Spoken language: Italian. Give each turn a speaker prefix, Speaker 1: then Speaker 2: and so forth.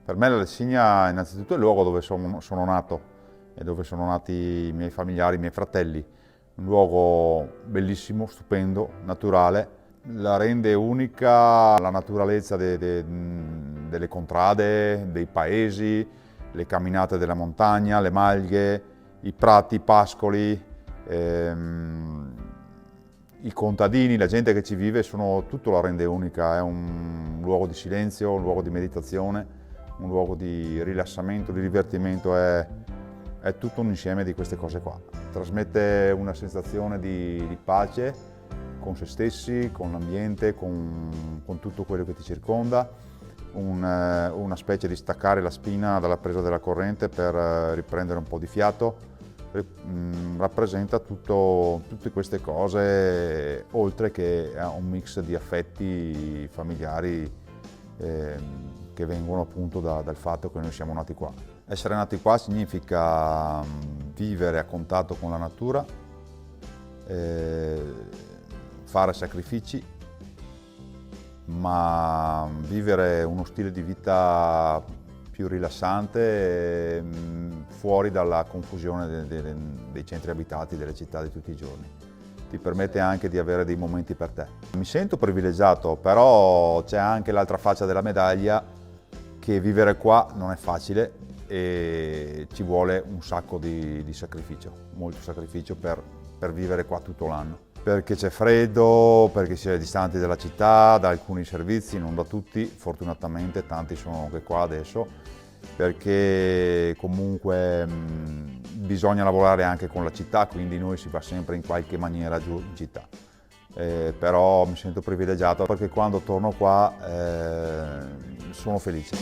Speaker 1: Per me la Lessigna innanzitutto è il luogo dove sono nato e dove sono nati i miei familiari, i miei fratelli. Un luogo bellissimo, stupendo, naturale. La rende unica la naturalezza delle contrade, dei paesi, le camminate della montagna, le malghe, i prati, i pascoli, i contadini, la gente che ci vive, tutto la rende unica. È un luogo di silenzio, un luogo di meditazione, un luogo di rilassamento, di divertimento. È tutto un insieme di queste cose qua. Trasmette una sensazione di pace con se stessi, con l'ambiente, con tutto quello che ti circonda, una specie di staccare la spina dalla presa della corrente per riprendere un po' di fiato. Rappresenta tutte queste cose, oltre che a un mix di affetti familiari che vengono appunto dal fatto che noi siamo nati qua. Essere nati qua significa vivere a contatto con la natura, fare sacrifici, ma vivere uno stile di vita più rilassante, fuori dalla confusione dei centri abitati, delle città di tutti i giorni. Ti permette anche di avere dei momenti per te. Mi sento privilegiato, però c'è anche l'altra faccia della medaglia, che vivere qua non è facile e ci vuole un sacco di sacrificio, molto sacrificio per vivere qua tutto l'anno. Perché c'è freddo, perché si è distanti dalla città, da alcuni servizi, non da tutti, fortunatamente tanti sono anche qua adesso, perché comunque bisogna lavorare anche con la città, quindi noi si va sempre in qualche maniera giù in città. Però mi sento privilegiato perché quando torno qua sono felice.